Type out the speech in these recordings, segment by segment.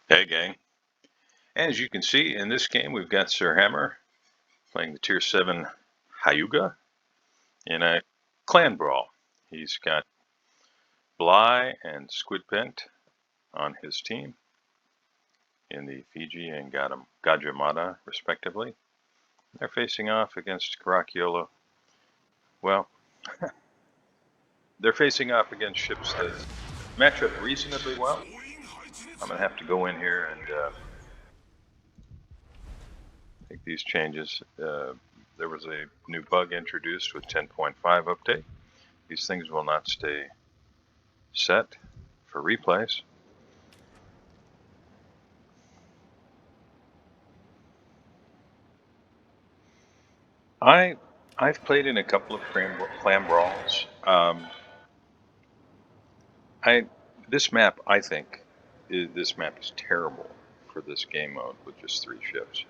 Hey gang, as you can see in this game we've got Sir Hammer playing the Tier 7 Hyuga in a clan brawl. He's got Bly and Squidpent on his team in the Fiji and Gajamada respectively. They're facing off against Caracciolo. Well, they're facing off against ships that match up reasonably well. I'm going to have to go in here and make these changes. There was a new bug introduced with 10.5 update. These things will not stay set for replays. I've played in a couple of clan brawls. This map I think this map is terrible for this game mode with just 3 ships.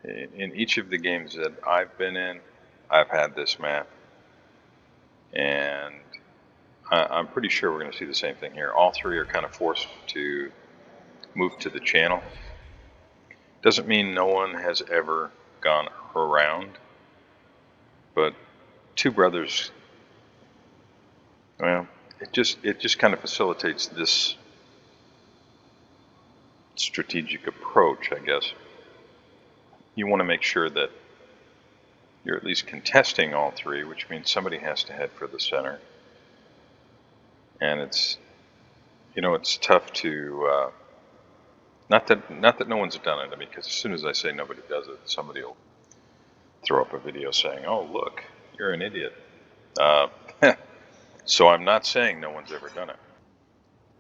In each of the games that I've been in, I've had this map, and I'm pretty sure we're going to see the same thing here. All 3 are kind of forced to move to the channel. Doesn't mean no one has ever gone around, but 2 brothers, well, it just kind of facilitates this strategic approach, I guess. You want to make sure that you're at least contesting all 3, which means somebody has to head for the center. And it's tough to not that no one's done it. I mean, because as soon as I say nobody does it, somebody will throw up a video saying, "Oh, look, you're an idiot." So I'm not saying no one's ever done it,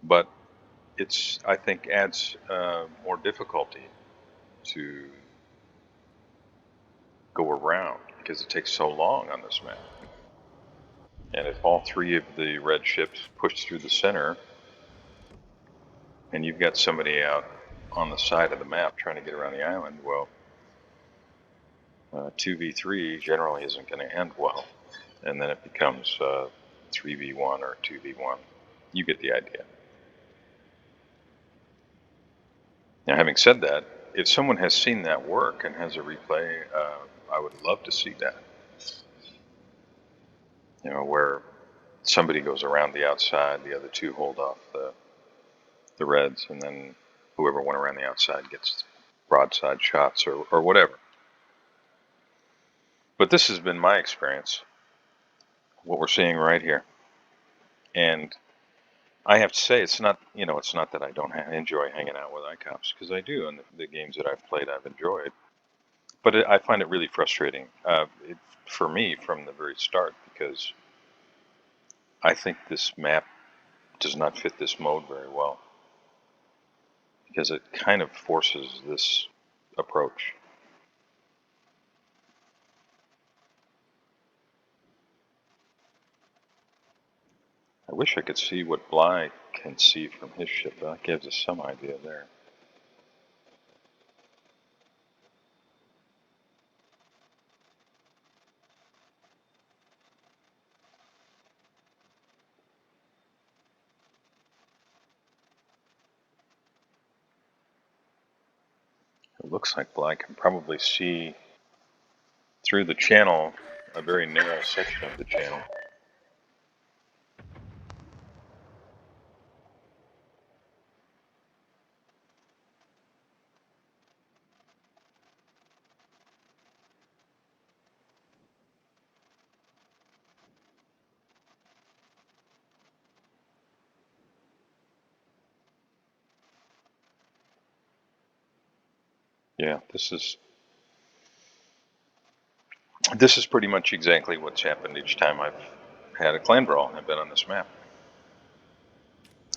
but I think adds more difficulty to go around because it takes so long on this map. And if all 3 of the red ships push through the center, and you've got somebody out on the side of the map trying to get around the island, well, 2v3 generally isn't going to end well. And then it becomes 3v1 or 2v1. You get the idea. Now, having said that, if someone has seen that work and has a replay, I would love to see that. Where somebody goes around the outside, the other 2 hold off the reds, and then whoever went around the outside gets broadside shots or whatever. But this has been my experience, what we're seeing right here. And I have to say, it's not that I don't enjoy hanging out with ICOPs, because I do, and the games that I've played I've enjoyed. But I find it really frustrating for me from the very start, because I think this map does not fit this mode very well, because it kind of forces this approach. I wish I could see what Bly can see from his ship. That gives us some idea there. It looks like Bly can probably see through the channel, a very narrow section of the channel. Yeah, this is pretty much exactly what's happened each time I've had a clan brawl and I've been on this map.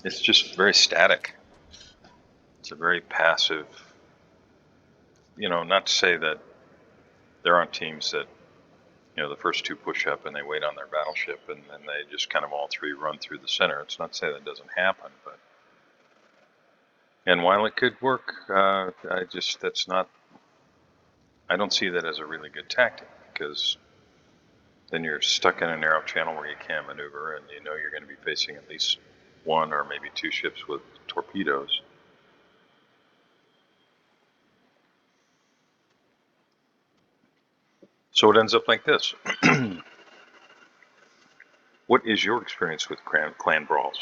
It's just very static. It's a very passive, not to say that there aren't teams that, the first 2 push up and they wait on their battleship and then they just kind of all 3 run through the center. It's not to say that doesn't happen, but, and while it could work, I don't see that as a really good tactic, because then you're stuck in a narrow channel where you can't maneuver, and you're going to be facing at least one or maybe two ships with torpedoes. So it ends up like this. What is your experience with clan brawls?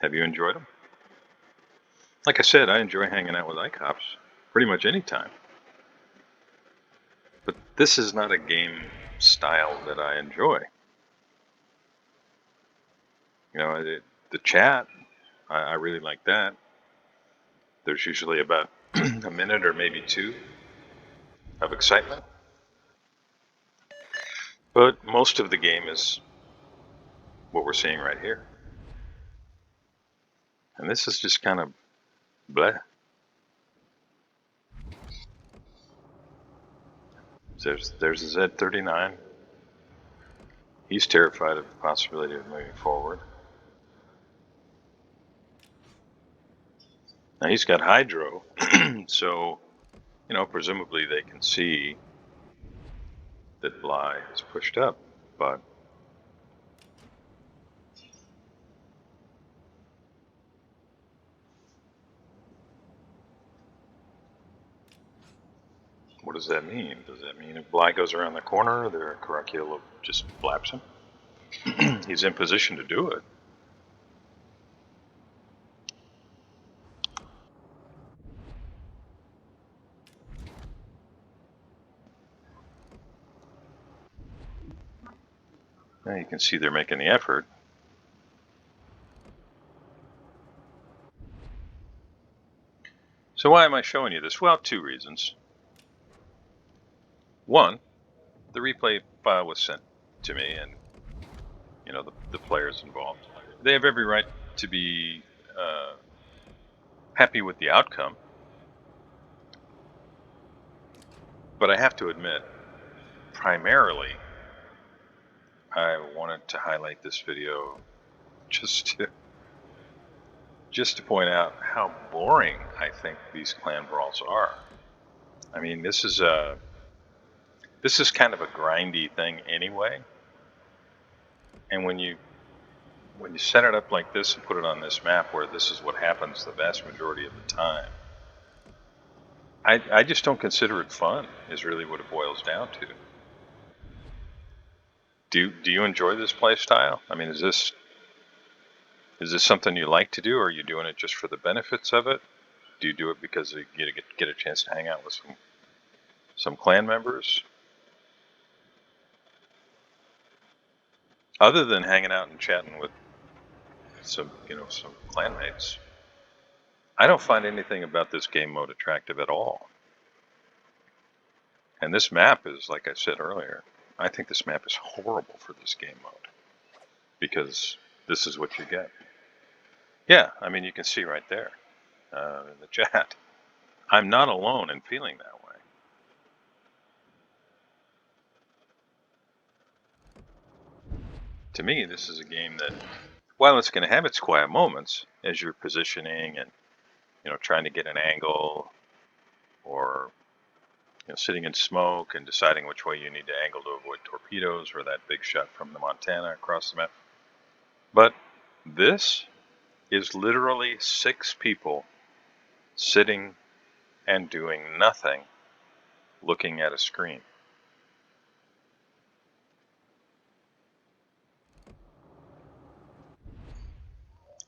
Have you enjoyed them? Like I said, I enjoy hanging out with ICOPs pretty much any time. But this is not a game style that I enjoy. You know, the chat, I really like that. There's usually about a minute or maybe two of excitement. But most of the game is what we're seeing right here. And this is just kind of bleh. There's a Z-39. He's terrified of the possibility of moving forward. Now he's got hydro, so, you know, presumably they can see that Bly is pushed up, but what does that mean? Does that mean if Bly goes around the corner, their Caracciolo just flaps him? He's in position to do it. Now you can see they're making the effort. So why am I showing you this? Well, two reasons. One, the replay file was sent to me, and you know the players involved. They have every right to be happy with the outcome. But I have to admit, primarily, I wanted to highlight this video just to point out how boring I think these clan brawls are. I mean, this is kind of a grindy thing anyway. And when you set it up like this and put it on this map where this is what happens the vast majority of the time, I just don't consider it fun, is really what it boils down to. Do you enjoy this play style? I mean, is this something you like to do, or are you doing it just for the benefits of it? Do you do it because you get a chance to hang out with some clan members? Other than hanging out and chatting with some clanmates, I don't find anything about this game mode attractive at all. And this map is, like I said earlier, I think this map is horrible for this game mode, because this is what you get. Yeah, I mean, you can see right there in the chat. I'm not alone in feeling that way. To me, this is a game that, while it's going to have its quiet moments as you're positioning and trying to get an angle, or sitting in smoke and deciding which way you need to angle to avoid torpedoes or that big shot from the Montana across the map. But this is literally 6 people sitting and doing nothing, looking at a screen.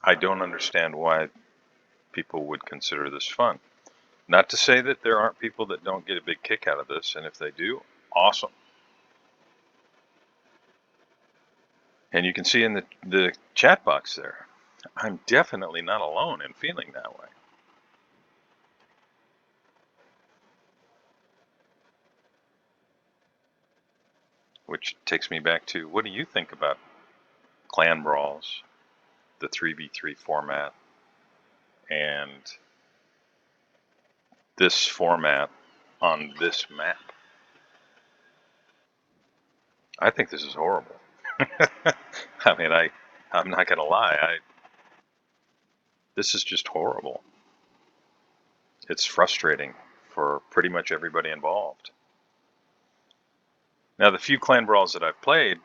I don't understand why people would consider this fun. Not to say that there aren't people that don't get a big kick out of this, and if they do, awesome. And you can see in the chat box there, I'm definitely not alone in feeling that way. Which takes me back to, what do you think about clan brawls, the 3v3 format, and this format on this map? I think this is horrible. I mean, I'm not going to lie. This is just horrible. It's frustrating for pretty much everybody involved. Now, the few clan brawls that I've played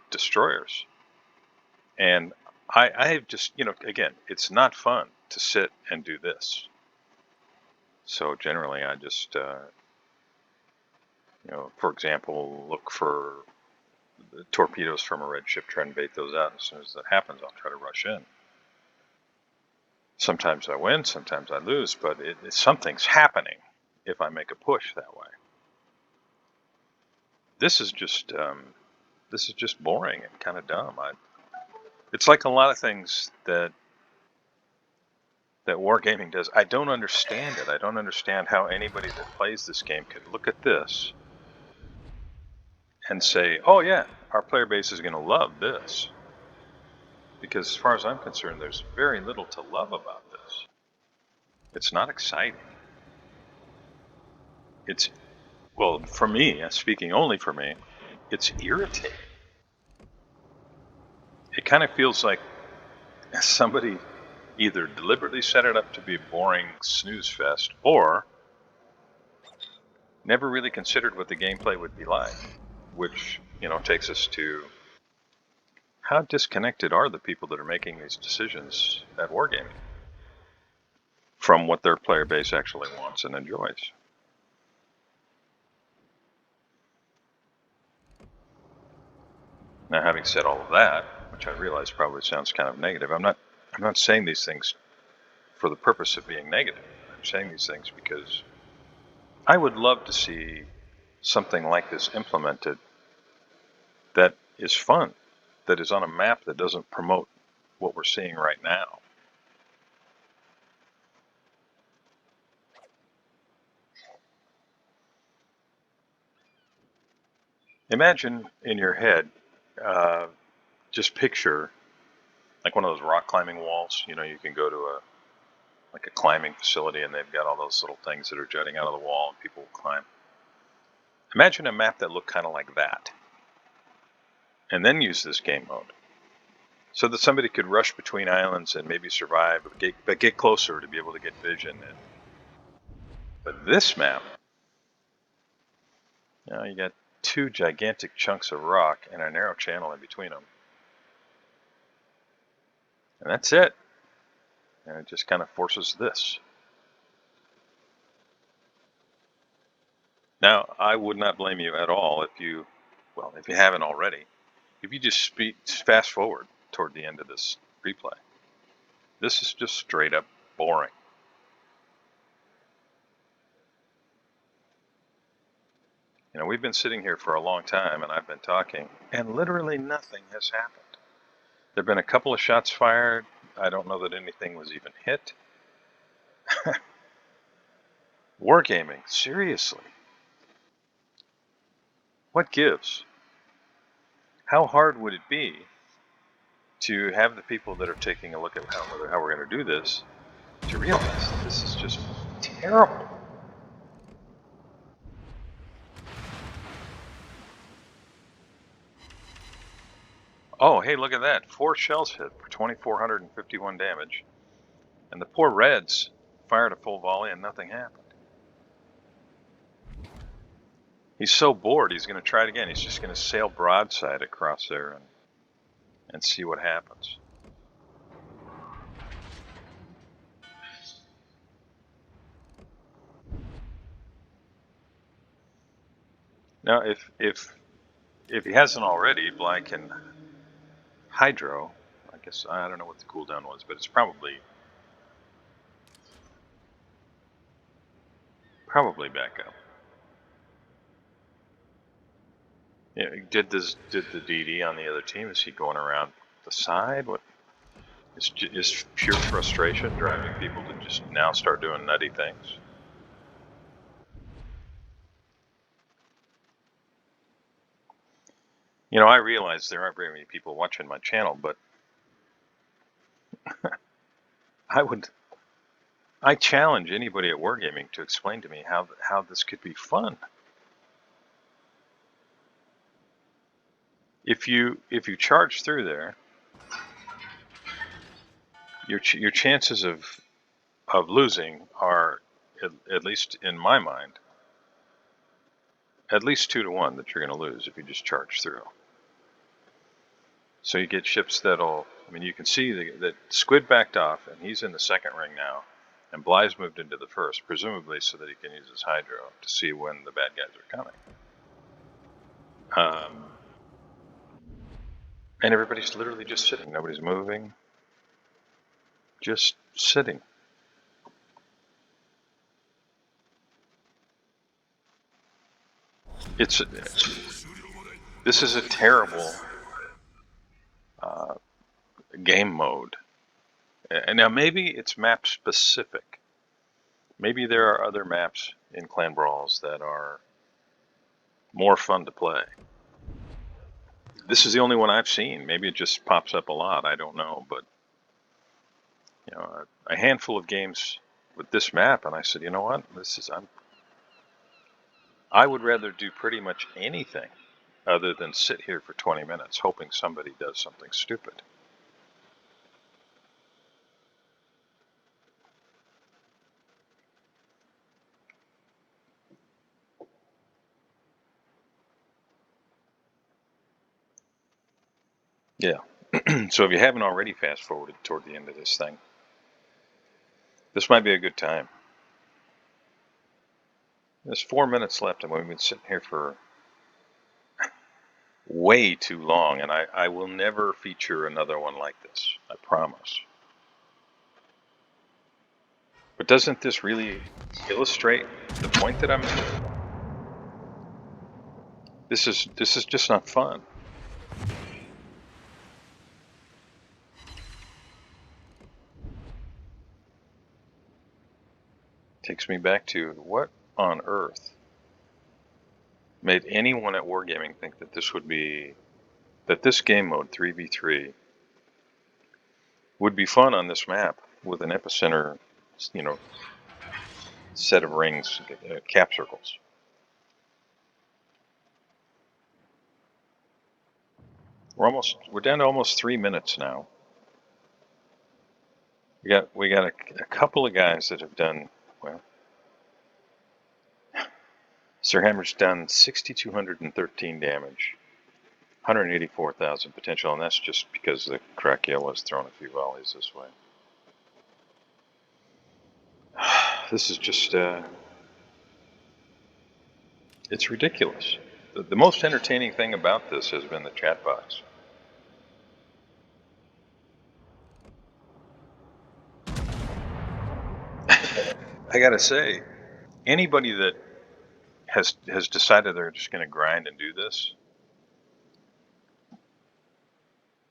destroyers. And I've just, again, it's not fun to sit and do this. So generally I just, for example, look for the torpedoes from a red ship, try and bait those out. As soon as that happens, I'll try to rush in. Sometimes I win, sometimes I lose, but something's happening if I make a push that way. This is just boring and kind of dumb. It's like a lot of things that Wargaming does. I don't understand it. I don't understand how anybody that plays this game could look at this and say, oh yeah, our player base is going to love this. Because as far as I'm concerned, there's very little to love about this. It's not exciting. Well, for me, speaking only for me, it's irritating. It kind of feels like somebody either deliberately set it up to be a boring snooze fest or never really considered what the gameplay would be like, which, takes us to how disconnected are the people that are making these decisions at Wargaming from what their player base actually wants and enjoys. Now, having said all of that, which I realize probably sounds kind of negative, I'm not saying these things for the purpose of being negative. I'm saying these things because I would love to see something like this implemented that is fun, that is on a map that doesn't promote what we're seeing right now. Imagine in your head, just picture like one of those rock climbing walls. You can go to a climbing facility and they've got all those little things that are jutting out of the wall and people will climb. Imagine a map that looked kind of like that, and then use this game mode so that somebody could rush between islands and maybe survive, but get closer to be able to get vision. But this map, you got two gigantic chunks of rock and a narrow channel in between them. And that's it. And it just kind of forces this. Now, I would not blame you at all if you haven't already, if you just fast forward toward the end of this replay. This is just straight up boring. We've been sitting here for a long time and I've been talking and literally nothing has happened. There have been a couple of shots fired. I don't know that anything was even hit. Wargaming, seriously. What gives? How hard would it be to have the people that are taking a look at how we're going to do this to realize that this is just terrible? Oh, hey, look at that. 4 shells hit for 2,451 damage. And the poor Reds fired a full volley and nothing happened. He's so bored, he's going to try it again. He's just going to sail broadside across there and see what happens. Now, if he hasn't already, Black and Hydro, I guess, I don't know what the cooldown was, but it's probably back up. Yeah, did the DD on the other team? Is he going around the side? What is pure frustration driving people to just now start doing nutty things? I realize there aren't very many people watching my channel, but I challenge anybody at Wargaming to explain to me how this could be fun. If you charge through there, your chances of losing are, at least in my mind, at least 2 to 1 that you're going to lose if you just charge through. So you get ships that'll, I mean, you can see that Squid backed off, and he's in the second ring now, and Bly's moved into the first, presumably so that he can use his hydro to see when the bad guys are coming. And everybody's literally just sitting. Nobody's moving. Just sitting. This is a terrible game mode. And now maybe it's map specific. Maybe there are other maps in Clan Brawls that are more fun to play. This is the only one I've seen. Maybe it just pops up a lot. I don't know, but you know, a handful of games with this map, and I said, you know what? I would rather do pretty much anything other than sit here for 20 minutes hoping somebody does something stupid. Yeah. So if you haven't already fast forwarded toward the end of this thing, this might be a good time. There's 4 minutes left, and we've been sitting here for way too long, and I will never feature another one like this. I promise. But doesn't this really illustrate the point that I'm making? This is just not fun. Takes me back to what on earth made anyone at Wargaming think that this game mode 3v3 would be fun on this map with an epicenter, you know, set of rings, cap circles. We're down to almost 3 minutes now. We got a couple of guys that have done well. Sir Hammer's done 6,213 damage, 184,000 potential, and that's just because the Krakiel has thrown a few volleys this way. This is just it's ridiculous. The most entertaining thing about this has been the chat box. I gotta say, anybody that has decided they're just going to grind and do this,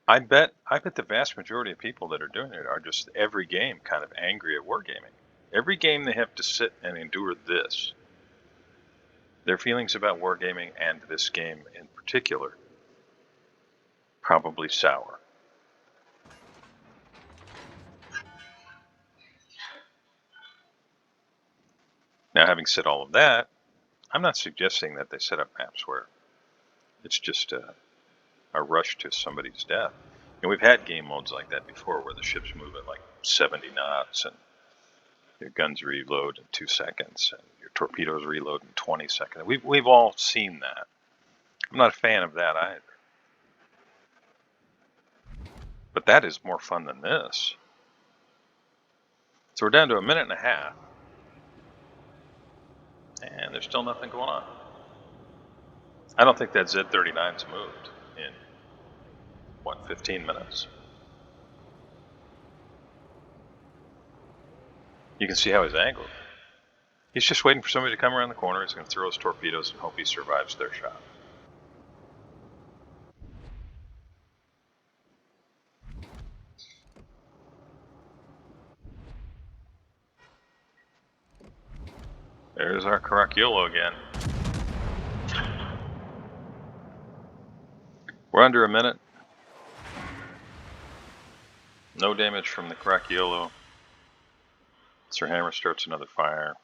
I bet the vast majority of people that are doing it are just every game kind of angry at Wargaming. Every game they have to sit and endure this. Their feelings about Wargaming and this game in particular probably sour. Now, having said all of that, I'm not suggesting that they set up maps where it's just a rush to somebody's death. And we've had game modes like that before where the ships move at like 70 knots and your guns reload in 2 seconds and your torpedoes reload in 20 seconds. We've all seen that. I'm not a fan of that either. But that is more fun than this. So we're down to a minute and a half. And there's still nothing going on. I don't think that Z39's moved in, 15 minutes? You can see how he's angled. He's just waiting for somebody to come around the corner. He's going to throw his torpedoes and hope he survives their shot. There's our Caraculo again. We're under a minute. No damage from the Caraculo. Sir Hammer starts another fire.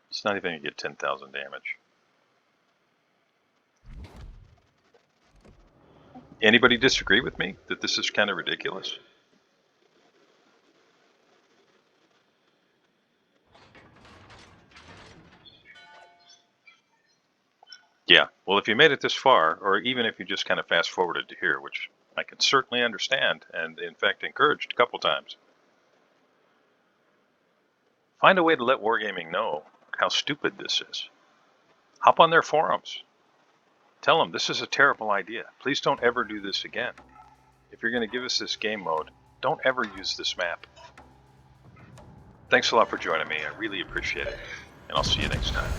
It's not even going to get 10,000 damage. Anybody disagree with me that this is kind of ridiculous? Yeah, well, if you made it this far, or even if you just kind of fast forwarded to here, which I can certainly understand and in fact encouraged a couple times, find a way to let Wargaming know how stupid this is. Hop on their forums. Tell them this is a terrible idea. Please don't ever do this again. If you're going to give us this game mode, don't ever use this map. Thanks a lot for joining me. I really appreciate it. And I'll see you next time.